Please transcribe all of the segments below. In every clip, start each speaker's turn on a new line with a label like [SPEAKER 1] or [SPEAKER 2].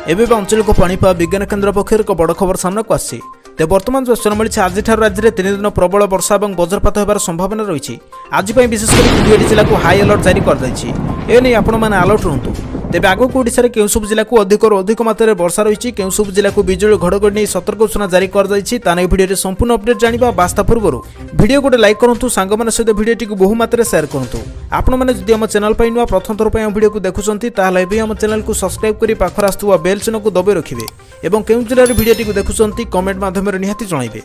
[SPEAKER 1] एवं आंचलिक पाणीपाग विज्ञान केन्द्र पक्षर एक बड़ खबर सामना को आसी तेज बर्तमान सूचना मिली आज राज्य में 3 दिन प्रबल वर्षा और वज्रपात होबार संभावना रही। आज विशेषकर 20 जिला को हाई अलर्ट जारी कर आपण अलर्ट रुहतु। तेज आगक ओडिशा रे केउ सब जिला को अधिक मात्रा वर्षा रही, केउ सब जिला को बिजुली घड़घड़ी नहीं सतर्क सूचना जारी कर भिडियो संपूर्ण अपडेट जानिबा बास्ता पूर्व भिडियो गोटे लाइक करूँ, सांग मान सहित भिडियोटी को बहु मात्रा शेयर करूँ। आपण मैंने जदि आम चैनल पर नुआ प्रथम थर पर भिडियो को देखुंत आम चैनल को सब्सक्राइब कर पाखर आसुवा बेल चिन्ह को दबाई रखिए और केउ जिले में भिडियोटी को देखुंत कमेंट माध्यम निहाती जनइबे।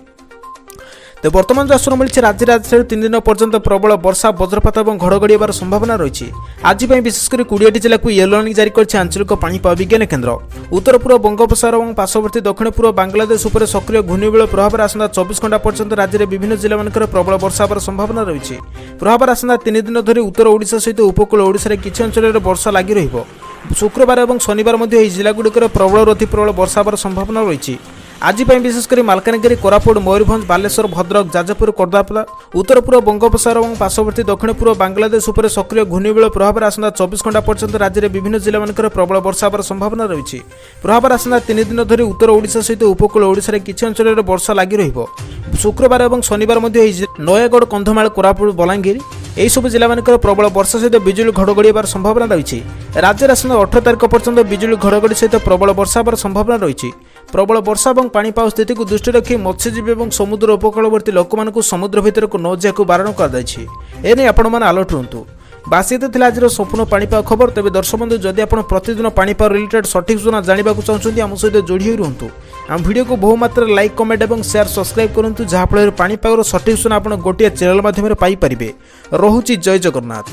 [SPEAKER 1] तो बर्तमान सूचना मिली राज्य 3 दिन पर्यंत प्रबल वर्षा वज्रपात और घड़घड़ी होबार संभावना रही। आज विशेषकर 20 जिला को येलो वार्निंग जारी कर आंचलिक पाणीपाग विज्ञान केन्द्र। उत्तर पूर्व बंगोपसागर और पार्श्ववर्ती दक्षिण पूर्व बांग्लादेश उपर सक्रिय घूर्णिबल प्रभाव आसंता 24 घंटा पर्यंत राज्य में विभिन्न जिला मानकर प्रबल वर्षा होबार संभावना रही। प्रभाव आसंता 3 दिन धरी उत्तर ओडिशा सहित उपकूल ओडिशा किछि अंचल में वर्षा लगी रहिबो। शुक्रवार और शनिवार मध्य जिलागुड़िकर प्रबल अति प्रबल वर्षा होबार संभावना रही। आज विशेषकर मालकानगिरी, कोरापुट, मयूरभंज, बालेश्वर, भद्रक, जाजपुर, खोर्धा, उत्तर पूर्व बंगोपसागर और पार्श्ववर्ती दक्षिण पूर्व बांग्लादेश उपर सक्रिय घूर्णिबल प्रभाव आसंता 24 घंटा पर्यंत राज्य में विभिन्न जिला मानकर प्रबल वर्षा होबार संभावना रही। प्रभाव आसंता 3 दिन धरी उत्तर ओडिशा सहित उपकूल ओडिशा किछि अंचल में वर्षा लगी रहिबो। शुक्रवार और शनिवार मध्य नयगढ़, कंधमाल, कोरापुट, बलांगीर यही सब जिला मानकर प्रबल वर्षा सहित बिजुली घड़घड़ी होबार संभावना रही। राज्य में 18 तारिख पर्यंत बिजुली घड़घड़ी सहित प्रबल वर्षा होबार संभावना रही। प्रबल वर्षा और पाणीपाग स्थिति को दृष्टि रखी मत्स्यजीवी और समुद्र उपकूलवर्ती लोक समुद्र भितर को न जाकू बारण कर अलर्ट रुहतु। बास ये आज संपूर्ण पाणीपाग खबर। तेज दर्शक बंधु जदि आप प्रतिदिन पाणीपाग रिलेटेड सठिक सूचना जानवा चाहते आम सहित जोड़ी रुहतु। आम वीडियो को बहु मात्रा लाइक, कमेंट और शेयर सब्सक्राइब करूँ, जहाँफल पाणीपागर सठिक सूचना आप गोटे चैनल माध्यम पाइपर। रहुछि जय जगन्नाथ।